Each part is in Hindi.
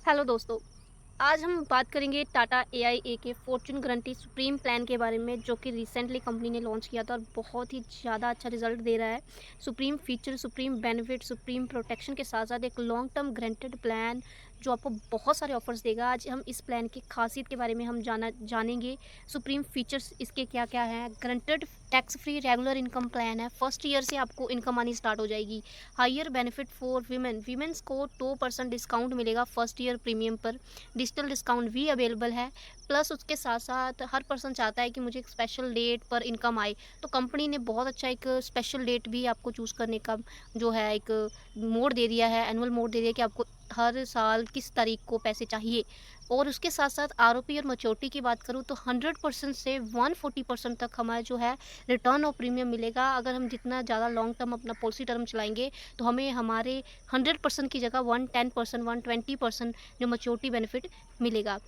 हेलो दोस्तों। आज हम बात करेंगे टाटा एआईए के फॉर्च्यून गारंटी सुप्रीम प्लान के बारे में, जो कि रिसेंटली कंपनी ने लॉन्च किया था और बहुत ही ज़्यादा अच्छा रिजल्ट दे रहा है। Supreme feature, supreme benefit, supreme protection के साथ साथ एक लॉन्ग टर्म गारंटेड प्लान जो आपको बहुत सारे ऑफर्स देगा। आज हम इस प्लान की खासियत के बारे में हम जानेंगे। सुप्रीम फीचर्स इसके क्या क्या हैं। Guaranteed tax free regular income plan है। फर्स्ट ईयर से आपको इनकम आनी स्टार्ट हो जाएगी। हायर बेनिफिट फॉर वीमेंस को 2% डिस्काउंट मिलेगा फर्स्ट ईयर प्रीमियम पर। डिजिटल डिस्काउंट भी अवेलेबल है। प्लस उसके साथ साथ हर पर्सन चाहता है कि मुझे एक स्पेशल डेट पर इनकम आए, तो कंपनी ने बहुत अच्छा एक स्पेशल डेट भी आपको चूज़ करने का जो है एक मोड दे दिया है, एनुअल मोड दे दिया कि आपको हर साल किस तारीख को पैसे चाहिए। और उसके साथ साथ आरओपी और मैच्योरिटी की बात करूँ तो 100% से 140% तक हमारा जो है रिटर्न ऑफ प्रीमियम मिलेगा। अगर हम जितना ज़्यादा लॉन्ग टर्म अपना पॉलिसी टर्म चलाएंगे तो हमें हमारे 100% की जगह 110%, 120% जो मैच्योरिटी बेनिफिट मिलेगा।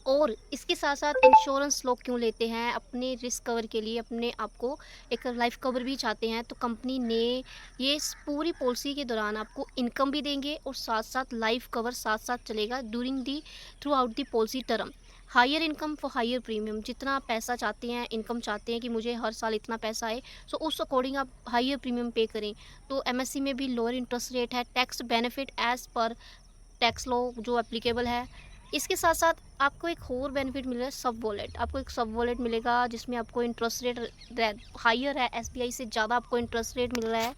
और इसके साथ साथ इंश्योरेंस लोग क्यों लेते हैं? अपने रिस्क कवर के लिए, अपने आप को एक लाइफ कवर भी चाहते हैं, तो कंपनी ने ये इस पूरी पॉलिसी के दौरान आपको इनकम भी देंगे और साथ साथ लाइफ कवर साथ साथ चलेगा during the throughout the policy term. Higher income for higher premium, जितना पैसा चाहते हैं, इनकम चाहते हैं कि मुझे हर साल इतना पैसा आए, सो उस अकॉर्डिंग आप हायर प्रीमियम पे करें। तो एमएससी में भी लोअर इंटरेस्ट रेट है। Tax benefit as per tax law जो एप्लीकेबल है। इसके साथ साथ आपको एक और बेनिफिट मिल रहा है, सब वॉलेट। आपको एक सब वॉलेट मिलेगा जिसमें आपको इंटरेस्ट रेट हायर है, एसबीआई से ज़्यादा आपको इंटरेस्ट रेट मिल रहा है।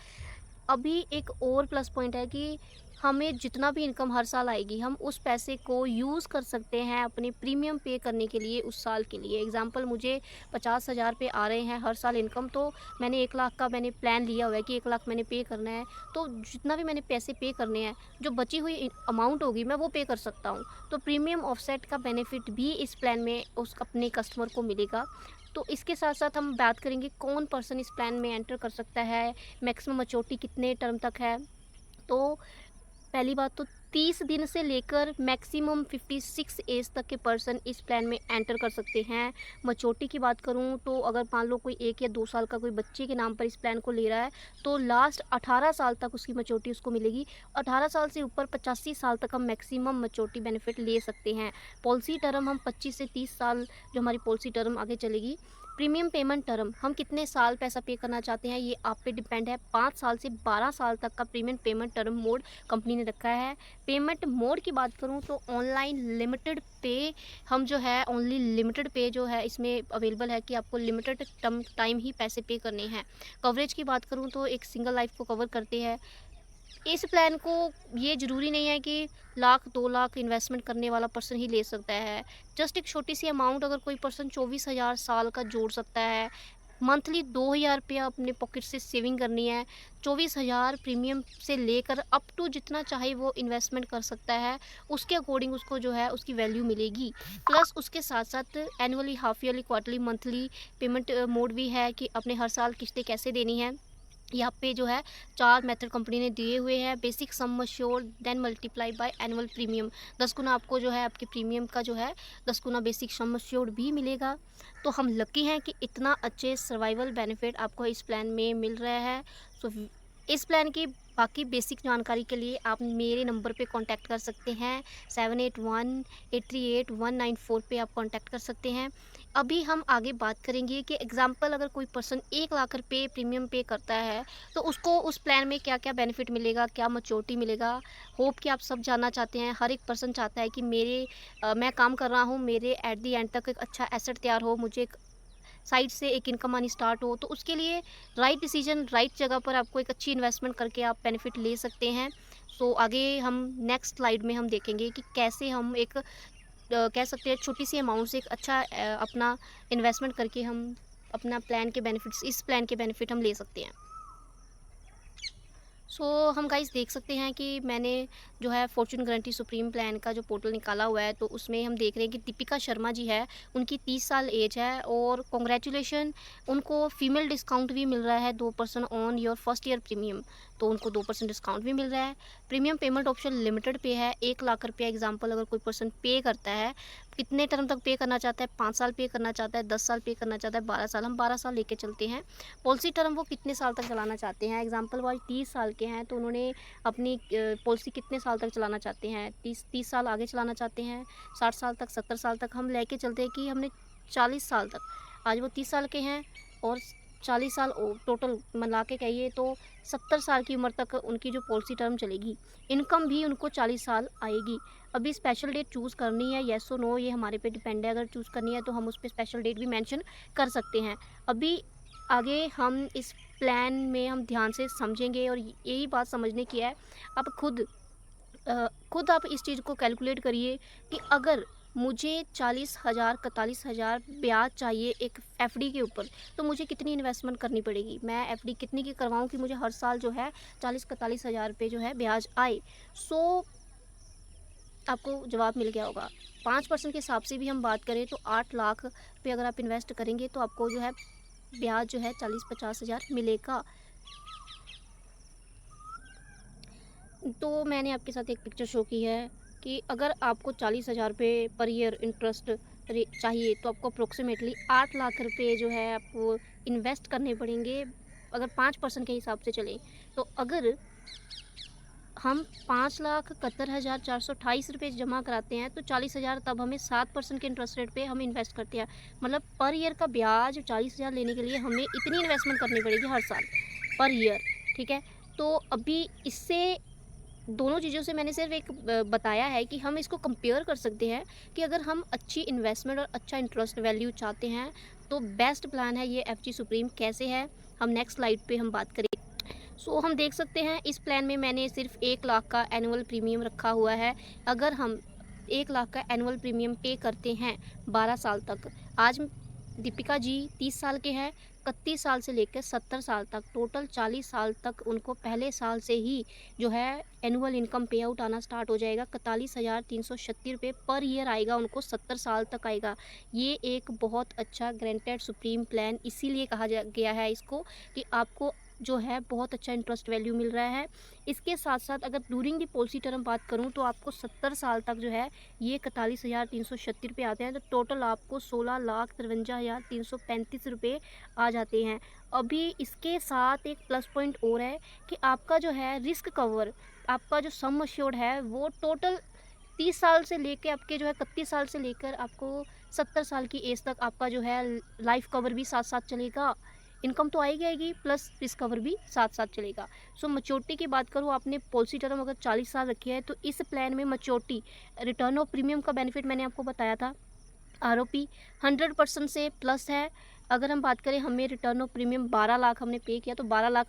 अभी एक और प्लस पॉइंट है कि हमें जितना भी इनकम हर साल आएगी, हम उस पैसे को यूज़ कर सकते हैं अपने प्रीमियम पे करने के लिए उस साल के लिए। एग्जांपल, मुझे 50,000 पे आ रहे हैं हर साल इनकम, तो मैंने 1 लाख का मैंने प्लान लिया हुआ है कि 1 लाख मैंने पे करना है। तो जितना भी मैंने पैसे पे करने हैं, जो बची हुई अमाउंट होगी मैं वो पे कर सकता हूँ। तो प्रीमियम ऑफसेट का बेनिफिट भी इस प्लान में उस अपने कस्टमर को मिलेगा। तो इसके साथ साथ हम बात करेंगे कौन पर्सन इस प्लान में एंटर कर सकता है, मैक्सिमम मैच्योरिटी कितने टर्म तक है। तो पहली बात तो 30 दिन से लेकर मैक्सिमम 56 एज तक के पर्सन इस प्लान में एंटर कर सकते हैं। मैच्योरिटी की बात करूं तो अगर मान लो कोई 1 या 2 साल का कोई बच्चे के नाम पर इस प्लान को ले रहा है, तो लास्ट 18 साल तक उसकी मैच्योरिटी उसको मिलेगी। 18 साल से ऊपर 85 साल तक हम मैक्सिमम मैच्योरिटी बेनिफिट ले सकते हैं। पॉलिसी टर्म हम 25 से 30 साल जो हमारी पॉलिसी टर्म आगे चलेगी। प्रीमियम पेमेंट टर्म, हम कितने साल पैसा पे करना चाहते हैं ये आप पे डिपेंड है। 5 साल से 12 साल तक का premium payment term mode company ने रखा है। पेमेंट मोड की बात करूँ तो ऑनलाइन लिमिटेड पे, हम जो है ओनली लिमिटेड पे जो है इसमें अवेलेबल है कि आपको लिमिटेड टाइम ही पैसे पे करने हैं। कवरेज की बात करूँ तो एक सिंगल लाइफ को कवर करते हैं। इस प्लान को ये ज़रूरी नहीं है कि लाख 2 लाख इन्वेस्टमेंट करने वाला पर्सन ही ले सकता है। जस्ट एक छोटी सी अमाउंट अगर कोई पर्सन 24,000 साल का जोड़ सकता है, मंथली 2,000 रुपया अपने पॉकेट से सेविंग करनी है, 24,000 प्रीमियम से लेकर अप टू जितना चाहे वो इन्वेस्टमेंट कर सकता है, उसके अकॉर्डिंग उसको जो है उसकी वैल्यू मिलेगी। प्लस उसके साथ साथ annually, half yearly, quarterly, monthly payment mode भी है कि अपने हर साल किस्तें कैसे देनी है। यहाँ पे जो है 4 मेथड कंपनी ने दिए हुए हैं। Basic sum assured then multiply by annual premium, 10 गुना आपको जो है आपके प्रीमियम का जो है 10 गुना बेसिक सम अश्योर्ड भी मिलेगा। तो हम लकी हैं कि इतना अच्छे सर्वाइवल बेनिफिट आपको इस प्लान में मिल रहा है। सो इस प्लान की बाकी बेसिक जानकारी के लिए आप मेरे नंबर पे कांटेक्ट कर सकते हैं। 7818381994 पे आप कांटेक्ट कर सकते हैं। अभी हम आगे बात करेंगे कि एग्जाम्पल, अगर कोई पर्सन 1 लाख रुपये प्रीमियम पे करता है तो उसको उस प्लान में क्या क्या बेनिफिट मिलेगा, क्या मैच्योरिटी मिलेगा। होप कि आप सब जानना चाहते हैं। हर एक पर्सन चाहता है कि मैं काम कर रहा हूँ, मेरे एट दी एंड तक एक अच्छा एसेट तैयार हो, मुझे एक साइड से एक इनकम आनी स्टार्ट हो। तो उसके लिए राइट डिसीजन, राइट जगह पर आपको एक अच्छी इन्वेस्टमेंट करके आप बेनिफिट ले सकते हैं। सो आगे हम नेक्स्ट स्लाइड में हम देखेंगे कि कैसे हम एक कह सकते हैं छोटी सी अमाउंट से एक अच्छा अपना इन्वेस्टमेंट करके हम अपना प्लान के बेनिफिट्स, इस प्लान के बेनिफिट हम ले सकते हैं। सो हम गाइस देख सकते हैं कि मैंने जो है फॉर्च्यून गारंटी सुप्रीम प्लान का जो पोर्टल निकाला हुआ है, तो उसमें हम देख रहे हैं कि दीपिका शर्मा जी है, उनकी 30 साल एज है और कॉन्ग्रेचुलेशन, उनको फीमेल डिस्काउंट भी मिल रहा है 2% on your first year premium. तो उनको 2% डिस्काउंट भी मिल रहा है। प्रीमियम पेमेंट ऑप्शन लिमिटेड पे है, 1,00,000 रुपया एग्जाम्पल अगर कोई पर्सन पे करता है, कितने टर्म तक पे करना चाहता है, 5 साल पे करना चाहता है, 10 साल पे करना चाहता है, 12 साल, हम 12 साल लेके चलते हैं। पॉलिसी टर्म वो कितने साल तक चलाना चाहते हैं, एग्जाम्पल वाइज 30 साल के हैं तो उन्होंने अपनी पॉलिसी कितने साल तक चलाना चाहते हैं, 30 साल आगे चलाना चाहते हैं, 60 साल तक, 70 साल तक, हम लेके चलते हैं कि हमने 40 साल तक, आज वो 30 साल के हैं और 40 साल टोटल मिला के कहिए तो 70 साल की उम्र तक उनकी जो पॉलिसी टर्म चलेगी, इनकम भी उनको 40 साल आएगी। अभी स्पेशल डेट चूज़ करनी है, येस और नो, ये हमारे पे डिपेंड है। अगर चूज़ करनी है तो हम उस पे स्पेशल डेट भी मेंशन कर सकते हैं। अभी आगे हम इस प्लान में हम ध्यान से समझेंगे और यही बात समझने की है। आप खुद आप इस चीज़ को कैलकुलेट करिए कि अगर मुझे 40,000 41,000 ब्याज चाहिए एक एफडी के ऊपर, तो मुझे कितनी इन्वेस्टमेंट करनी पड़ेगी, मैं एफडी कितनी की करवाऊँ कि मुझे हर साल जो है 40-41,000 रुपये जो है ब्याज आए। सो आपको जवाब मिल गया होगा। 5% के हिसाब से भी हम बात करें तो 8 लाख रुपये अगर आप इन्वेस्ट करेंगे तो आपको जो है ब्याज जो है 40-50,000 मिलेगा। तो मैंने आपके साथ एक पिक्चर शो की है कि अगर आपको 40,000 रुपये पर ईयर इंटरेस्ट चाहिए तो आपको अप्रोक्सीमेटली 8 लाख रुपये जो है आपको इन्वेस्ट करने पड़ेंगे अगर 5% के हिसाब से चलें। तो अगर हम 5,71,428 रुपये जमा कराते हैं तो 40,000 तब हमें 7% के इंटरेस्ट रेट पे हम इन्वेस्ट करते हैं। मतलब पर ईयर का ब्याज 40,000 लेने के लिए हमें इतनी इन्वेस्टमेंट करनी पड़ेगी हर साल पर ईयर, ठीक है। तो अभी इससे दोनों चीज़ों से मैंने सिर्फ एक बताया है कि हम इसको कंपेयर कर सकते हैं कि अगर हम अच्छी इन्वेस्टमेंट और अच्छा इंटरेस्ट वैल्यू चाहते हैं तो बेस्ट प्लान है ये एफजी सुप्रीम। कैसे है, हम नेक्स्ट स्लाइड पे हम बात करें। सो हम देख सकते हैं इस प्लान में मैंने सिर्फ 1 लाख का एनुअल प्रीमियम रखा हुआ है। अगर हम 1 लाख का एनुअल प्रीमियम पे करते हैं 12 साल तक, आज दीपिका जी 30 साल के हैं, 31 साल से लेकर 70 साल तक, टोटल 40 साल तक उनको पहले साल से ही जो है एनुअल इनकम पे आउट आना स्टार्ट हो जाएगा। 41,336 रुपये पर ईयर आएगा उनको, 70 साल तक आएगा। ये एक बहुत अच्छा ग्रांटेड सुप्रीम प्लान इसीलिए कहा गया है इसको कि आपको जो है बहुत अच्छा इंटरेस्ट वैल्यू मिल रहा है। इसके साथ साथ अगर ड्यूरिंग दी पॉलिसी टर्म बात करूं तो आपको 70 साल तक जो है ये 41,336 रुपये आते हैं। तो टोटल आपको 16,53,335 रुपये आ जाते हैं। अभी इसके साथ एक प्लस पॉइंट और है कि आपका जो है रिस्क कवर, आपका जो सम अश्योर्ड है वो टोटल 30 साल से लेकर आपके जो है 31 साल से लेकर आपको 70 साल की एज तक आपका जो है लाइफ कवर भी साथ साथ चलेगा। इनकम तो आएगी प्लस रिस्क कवर भी साथ साथ चलेगा। सो मैच्योरिटी की बात करूँ, आपने पॉलिसी टर्म अगर 40 साल रखी है तो इस प्लान में मैच्योरिटी रिटर्न ऑफ प्रीमियम का बेनिफिट मैंने आपको बताया था। आरओपी 100% से प्लस है। अगर हम बात करें हमें रिटर्न ऑफ प्रीमियम 12 लाख हमने पे किया तो 12 लाख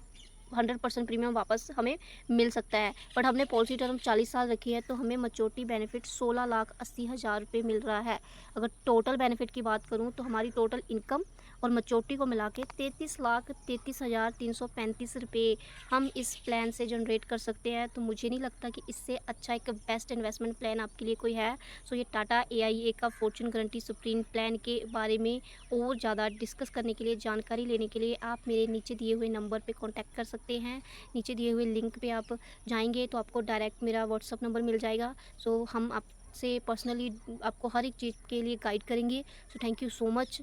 100% प्रीमियम वापस हमें मिल सकता है। बट हमने पॉलिसी टर्म 40 साल रखी है तो हमें मैच्योरिटी बेनिफिट 16,80,000 रुपये मिल रहा है। अगर टोटल बेनिफिट की बात करूं तो हमारी टोटल इनकम और मैच्योरिटी को मिला के 33,33,335 रुपये हम इस प्लान से जनरेट कर सकते हैं। तो मुझे नहीं लगता कि इससे अच्छा एक बेस्ट इन्वेस्टमेंट प्लान आपके लिए कोई है। सो ये टाटा AIA का फॉर्च्यून गारंटी सुप्रीम प्लान के बारे में और ज़्यादा डिस्कस करने के लिए, जानकारी लेने के लिए आप मेरे नीचे दिए हुए नंबर पे कांटेक्ट कर सकते हैं। नीचे दिए हुए लिंक पे आप जाएंगे तो आपको डायरेक्ट मेरा व्हाट्सअप नंबर मिल जाएगा। सो हम आपसे पर्सनली आपको हर एक चीज़ के लिए गाइड करेंगे। So thank you so much.